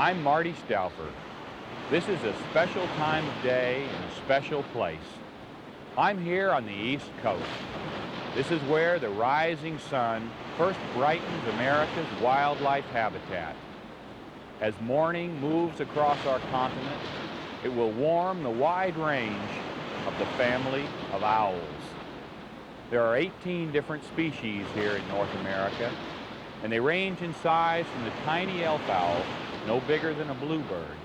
I'm Marty Stauffer. This is a special time of day and a special place. I'm here on the East Coast. This is where the rising sun first brightens America's wildlife habitat. As morning moves across our continent, it will warm the wide range of the family of owls. There are 18 different species here in North America, and they range in size from the tiny elf owl, no bigger than a bluebird,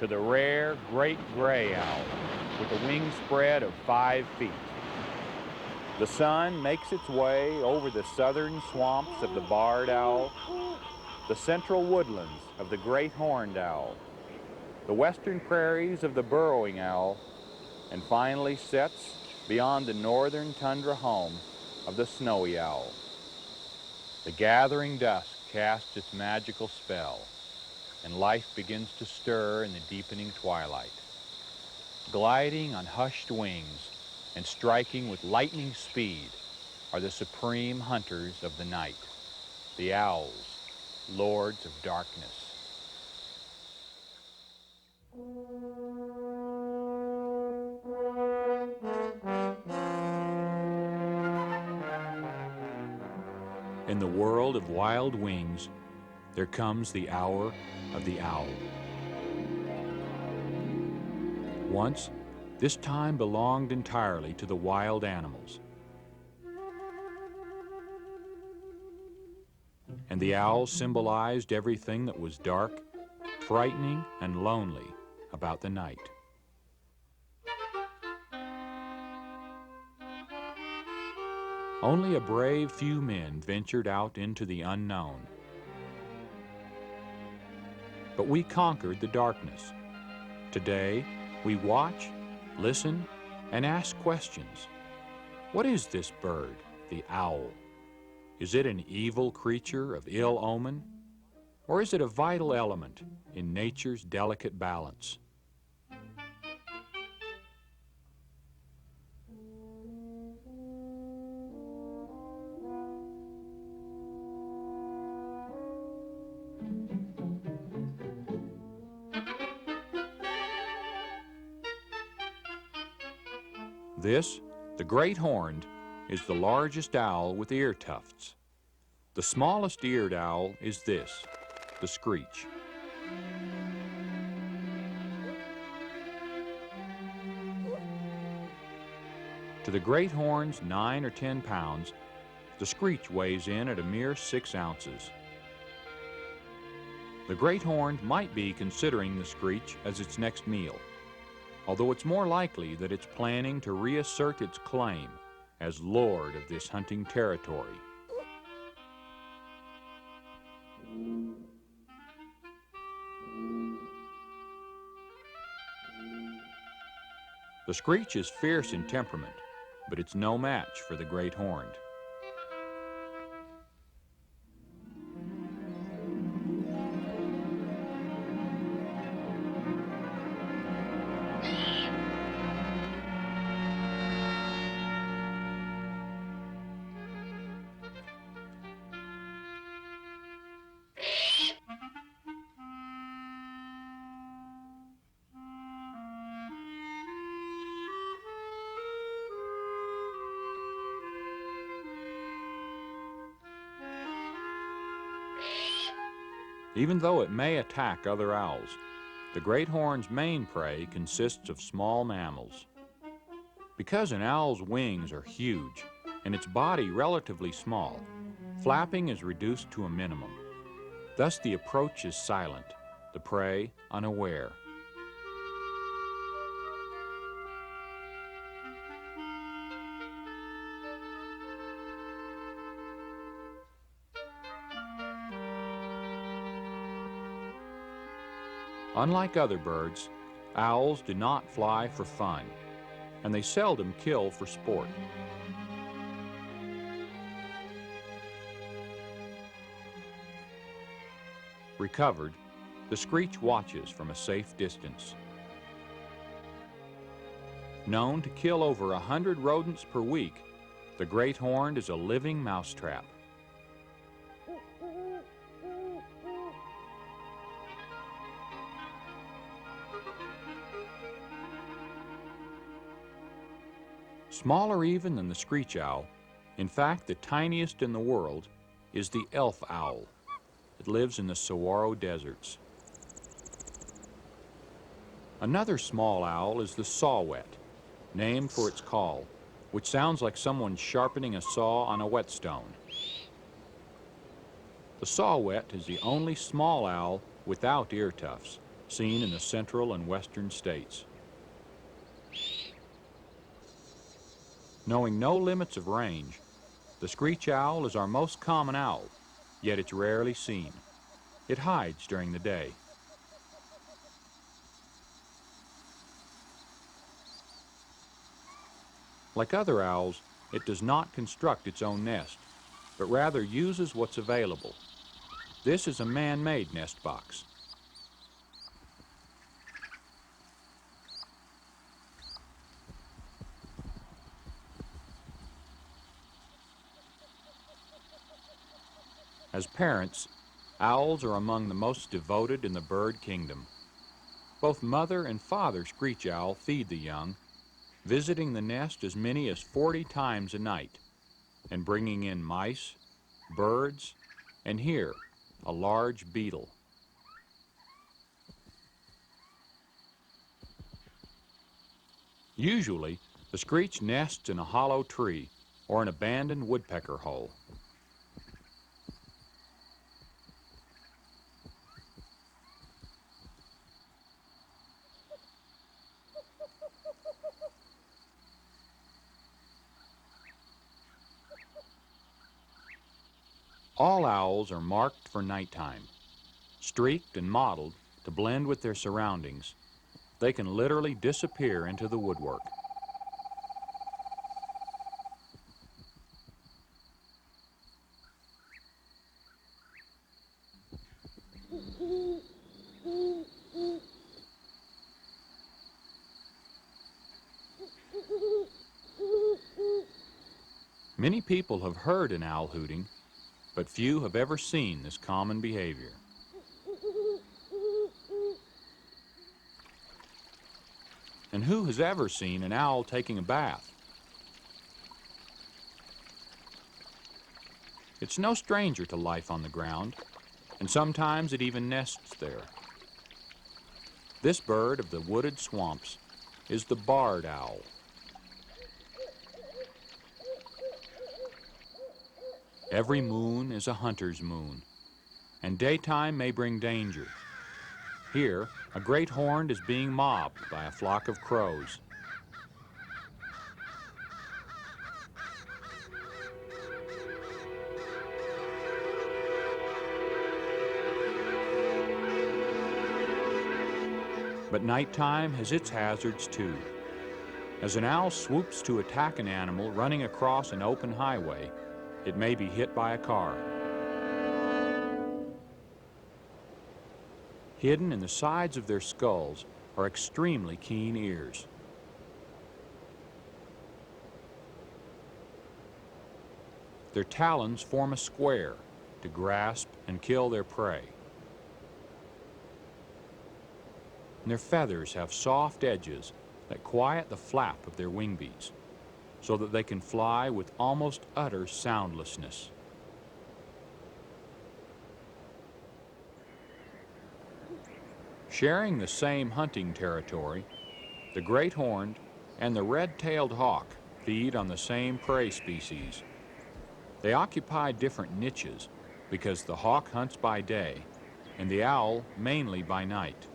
to the rare great gray owl with a wingspread of 5 feet. The sun makes its way over the southern swamps of the barred owl, the central woodlands of the great horned owl, the western prairies of the burrowing owl, and finally sets beyond the northern tundra home of the snowy owl. The gathering dusk casts its magical spell, and life begins to stir in the deepening twilight. Gliding on hushed wings and striking with lightning speed are the supreme hunters of the night, the owls, lords of darkness. In the world of wild wings, there comes the hour of the owl. Once, this time belonged entirely to the wild animals. And the owl symbolized everything that was dark, frightening, and lonely about the night. Only a brave few men ventured out into the unknown. But we conquered the darkness. Today, we watch, listen, and ask questions. What is this bird, the owl? Is it an evil creature of ill omen? Or is it a vital element in nature's delicate balance? This, the great horned, is the largest owl with ear tufts. The smallest eared owl is this, the screech. To the great horn's 9 or 10 pounds, the screech weighs in at a mere 6 ounces. The great horned might be considering the screech as its next meal, although it's more likely that it's planning to reassert its claim as lord of this hunting territory. The screech is fierce in temperament, but it's no match for the great horned. Even though it may attack other owls, the great horn's main prey consists of small mammals. Because an owl's wings are huge and its body relatively small, flapping is reduced to a minimum. Thus the approach is silent, the prey unaware. Unlike other birds, owls do not fly for fun, and they seldom kill for sport. Recovered, the screech watches from a safe distance. Known to kill over 100 rodents per week, the great horned is a living mousetrap. Smaller even than the screech owl, in fact the tiniest in the world, is the elf owl. It lives in the saguaro deserts. Another small owl is the saw-whet, named for its call, which sounds like someone sharpening a saw on a whetstone. The saw-whet is the only small owl without ear tufts seen in the central and western states. Knowing no limits of range, the screech owl is our most common owl, yet it's rarely seen. It hides during the day. Like other owls, it does not construct its own nest, but rather uses what's available. This is a man-made nest box. As parents, owls are among the most devoted in the bird kingdom. Both mother and father screech owl feed the young, visiting the nest as many as 40 times a night, and bringing in mice, birds, and here, a large beetle. Usually, the screech nests in a hollow tree or an abandoned woodpecker hole. All owls are marked for nighttime. Streaked and mottled to blend with their surroundings, they can literally disappear into the woodwork. Many people have heard an owl hooting, but few have ever seen this common behavior. And who has ever seen an owl taking a bath? It's no stranger to life on the ground, and sometimes it even nests there. This bird of the wooded swamps is the barred owl. Every moon is a hunter's moon, and daytime may bring danger. Here, a great horned is being mobbed by a flock of crows. But nighttime has its hazards too. As an owl swoops to attack an animal running across an open highway, it may be hit by a car. Hidden in the sides of their skulls are extremely keen ears. Their talons form a square to grasp and kill their prey. And their feathers have soft edges that quiet the flap of their wing beats, so that they can fly with almost utter soundlessness. Sharing the same hunting territory, the great horned and the red-tailed hawk feed on the same prey species. They occupy different niches because the hawk hunts by day and the owl mainly by night.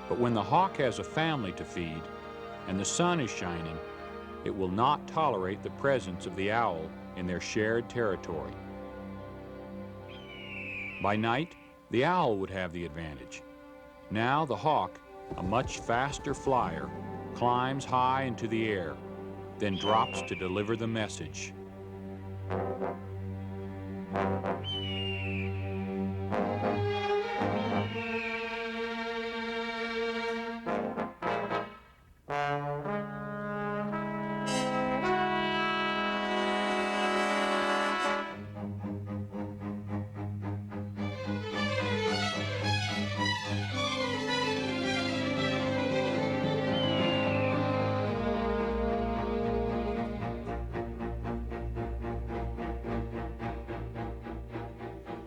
But when the hawk has a family to feed and the sun is shining, it will not tolerate the presence of the owl in their shared territory. By night, the owl would have the advantage. Now the hawk, a much faster flyer, climbs high into the air, then drops to deliver the message.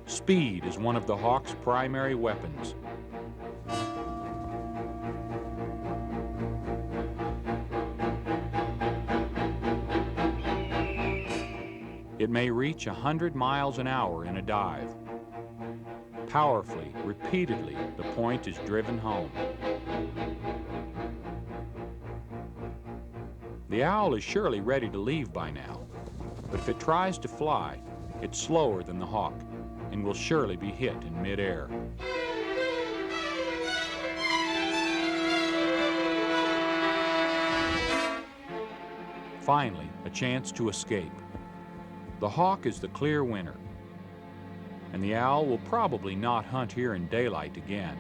Speed is one of the hawk's primary weapons. It may reach 100 miles an hour in a dive. Powerfully, repeatedly, the point is driven home. The owl is surely ready to leave by now, but if it tries to fly, it's slower than the hawk and will surely be hit in midair. Finally, a chance to escape. The hawk is the clear winner, and the owl will probably not hunt here in daylight again.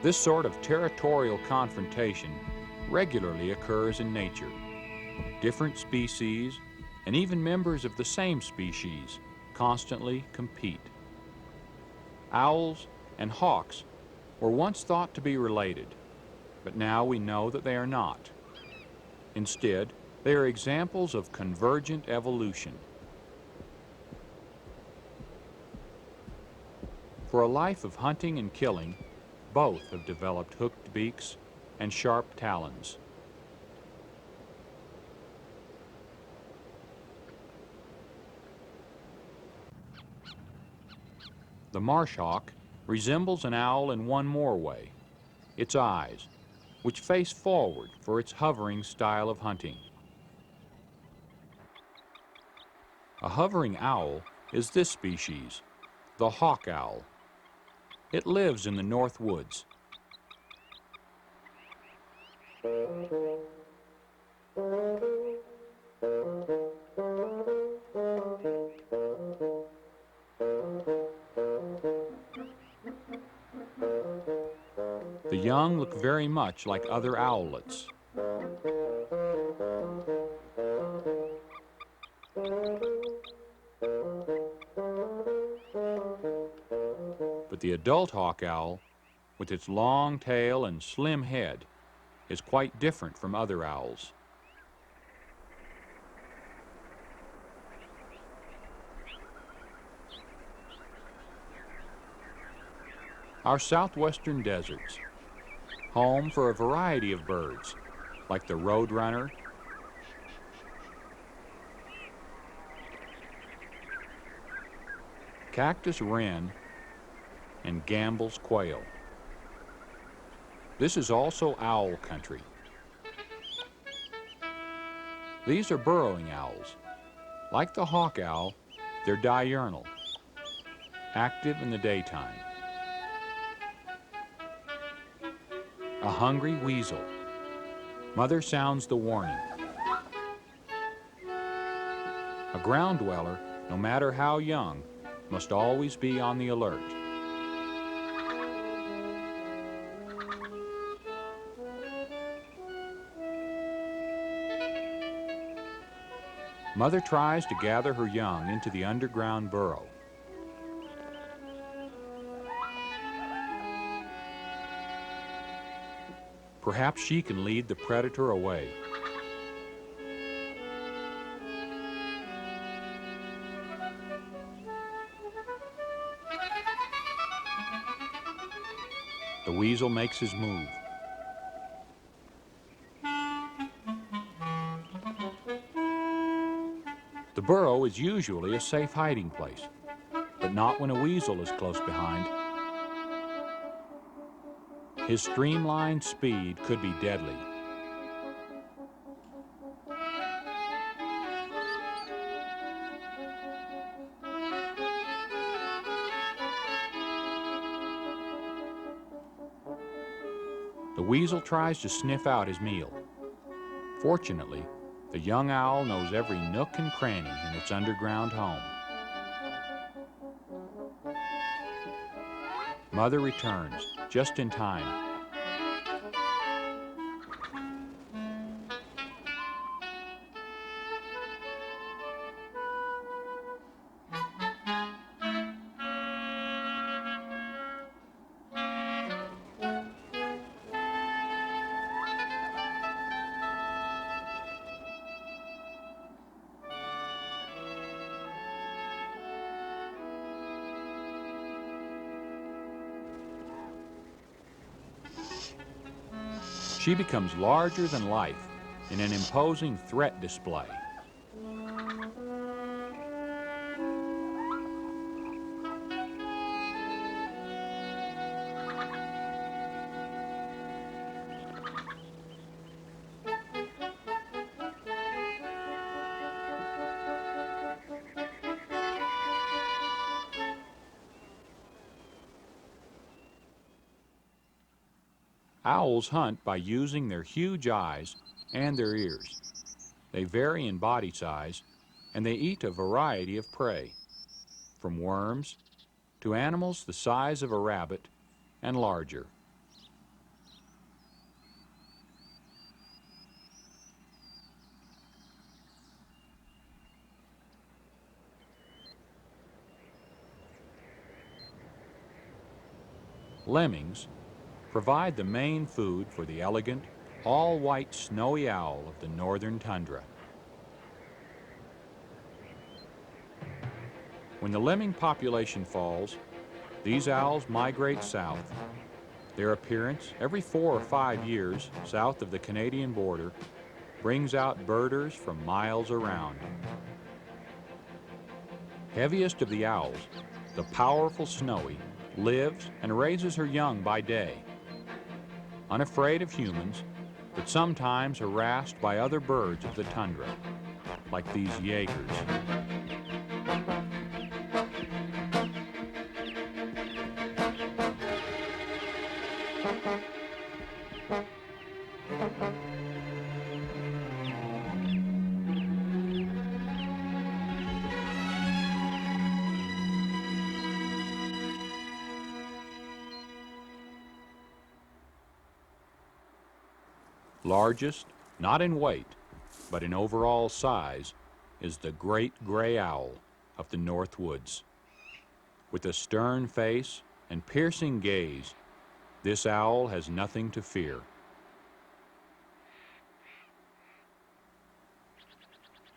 This sort of territorial confrontation regularly occurs in nature. Different species, and even members of the same species, constantly compete. Owls and hawks were once thought to be related, but now we know that they are not. Instead, they are examples of convergent evolution. For a life of hunting and killing, both have developed hooked beaks and sharp talons. The marsh hawk resembles an owl in one more way: its eyes, which face forward for its hovering style of hunting. A hovering owl is this species, the hawk owl. It lives in the north woods. The young look very much like other owlets. But the adult hawk owl, with its long tail and slim head, is quite different from other owls. Our southwestern deserts, home for a variety of birds, like the roadrunner, cactus wren, and Gambel's quail. This is also owl country. These are burrowing owls. Like the hawk owl, they're diurnal, active in the daytime. A hungry weasel. Mother sounds the warning. A ground dweller, no matter how young, must always be on the alert. Mother tries to gather her young into the underground burrow. Perhaps she can lead the predator away. The weasel makes his move. The burrow is usually a safe hiding place, but not when a weasel is close behind. His streamlined speed could be deadly. The weasel tries to sniff out his meal. Fortunately, the young owl knows every nook and cranny in its underground home. Mother returns just in time. She becomes larger than life in an imposing threat display. Owls hunt by using their huge eyes and their ears. They vary in body size, and they eat a variety of prey, from worms to animals the size of a rabbit and larger. Lemmings provide the main food for the elegant, all-white snowy owl of the northern tundra. When the lemming population falls, these owls migrate south. Their appearance every 4 or 5 years south of the Canadian border brings out birders from miles around. Heaviest of the owls, the powerful Snowy, lives and raises her young by day. Unafraid of humans, but sometimes harassed by other birds of the tundra, like these Jaegers. Largest, not in weight, but in overall size, is the great gray owl of the North Woods. With a stern face and piercing gaze, this owl has nothing to fear.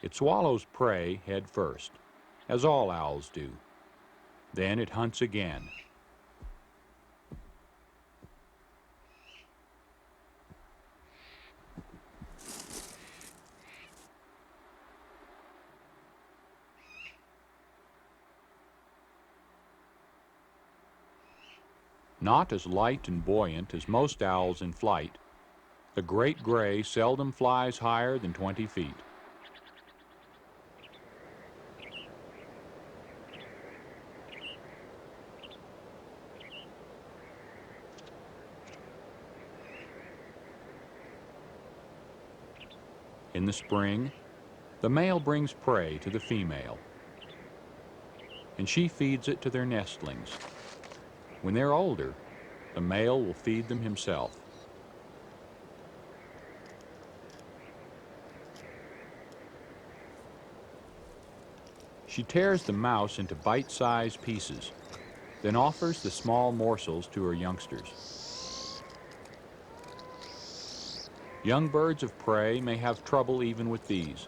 It swallows prey head first, as all owls do. Then it hunts again. Not as light and buoyant as most owls in flight, the great gray seldom flies higher than 20 feet. In the spring, the male brings prey to the female, and she feeds it to their nestlings. When they're older, the male will feed them himself. She tears the mouse into bite-sized pieces, then offers the small morsels to her youngsters. Young birds of prey may have trouble even with these.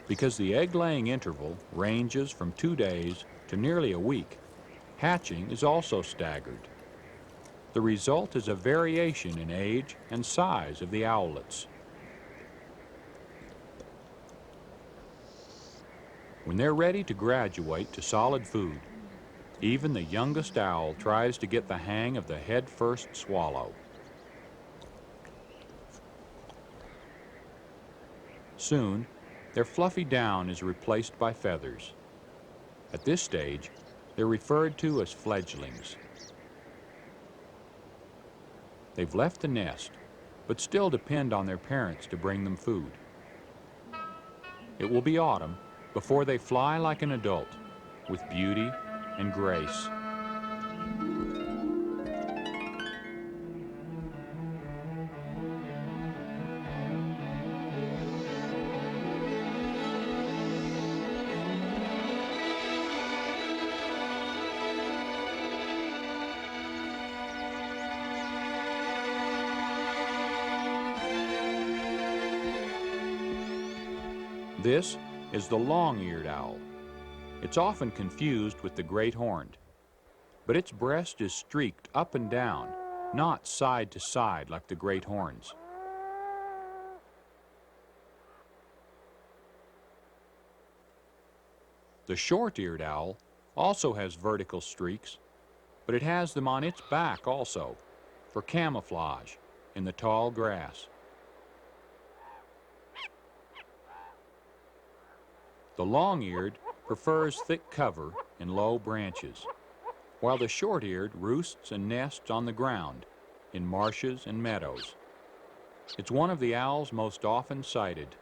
Because the egg-laying interval ranges from 2 days to nearly a week, hatching is also staggered. The result is a variation in age and size of the owlets. When they're ready to graduate to solid food, even the youngest owl tries to get the hang of the head-first swallow. Soon, their fluffy down is replaced by feathers. At this stage, they're referred to as fledglings. They've left the nest, but still depend on their parents to bring them food. It will be autumn before they fly like an adult, with beauty and grace. This is the long-eared owl. It's often confused with the great horned, but its breast is streaked up and down, not side to side like the great horns. The short-eared owl also has vertical streaks, but it has them on its back also, for camouflage in the tall grass. The long-eared prefers thick cover in low branches, while the short-eared roosts and nests on the ground in marshes and meadows. It's one of the owl's most often sighted.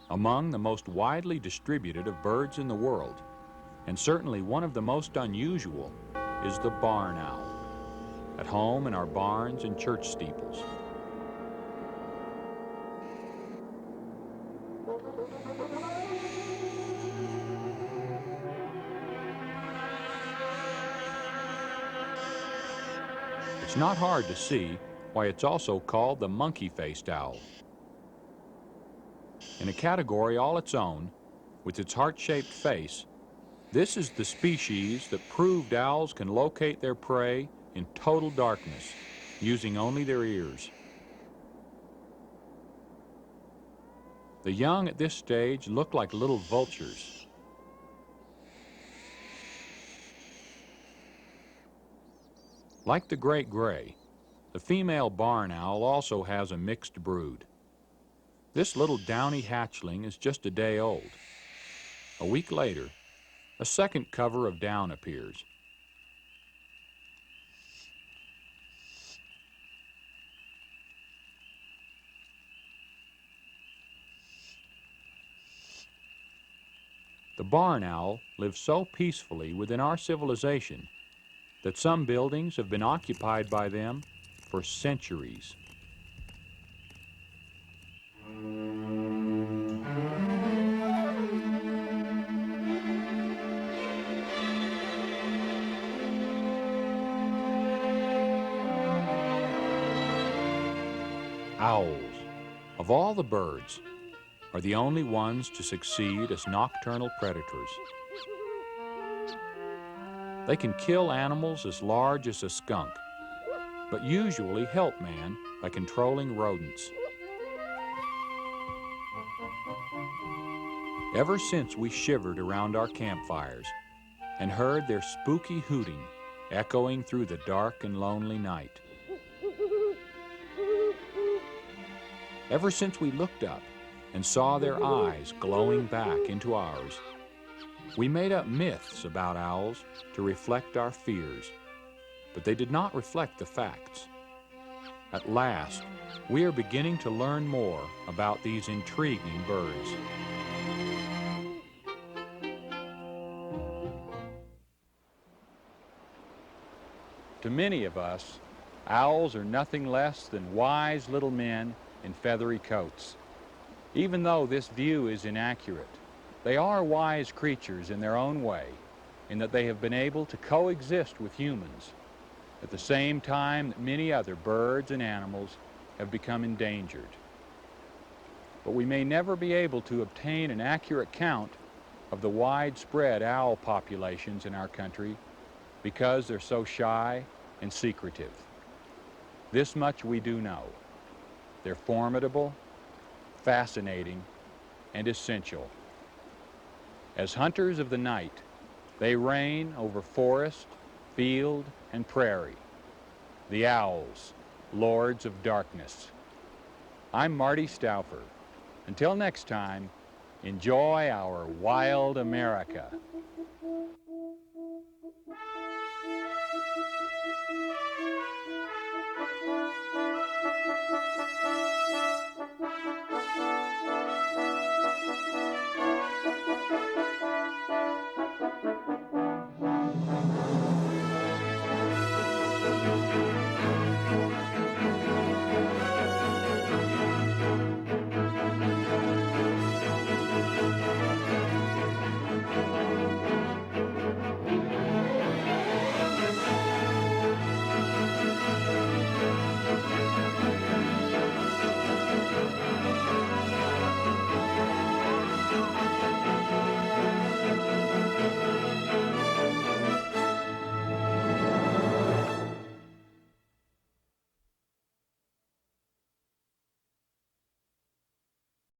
Among the most widely distributed of birds in the world, and certainly one of the most unusual, is the barn owl, at home in our barns and church steeples. It's not hard to see why it's also called the monkey-faced owl. In a category all its own, with its heart-shaped face, this is the species that proved owls can locate their prey in total darkness, using only their ears. The young at this stage look like little vultures. Like the great gray, the female barn owl also has a mixed brood. This little downy hatchling is just a day old. A week later, a second cover of down appears. The barn owl lives so peacefully within our civilization that some buildings have been occupied by them for centuries. Owls, of all the birds, are the only ones to succeed as nocturnal predators. They can kill animals as large as a skunk, but usually help man by controlling rodents. Ever since we shivered around our campfires and heard their spooky hooting echoing through the dark and lonely night, ever since we looked up and saw their eyes glowing back into ours, we made up myths about owls to reflect our fears, but they did not reflect the facts. At last, we are beginning to learn more about these intriguing birds. To many of us, owls are nothing less than wise little men in feathery coats. Even though this view is inaccurate, they are wise creatures in their own way, in that they have been able to coexist with humans at the same time that many other birds and animals have become endangered. But we may never be able to obtain an accurate count of the widespread owl populations in our country because they're so shy and secretive. This much we do know. They're formidable, fascinating, and essential. As hunters of the night, they reign over forest, field, and prairie. The owls, lords of darkness. I'm Marty Stauffer. Until next time, enjoy our wild America.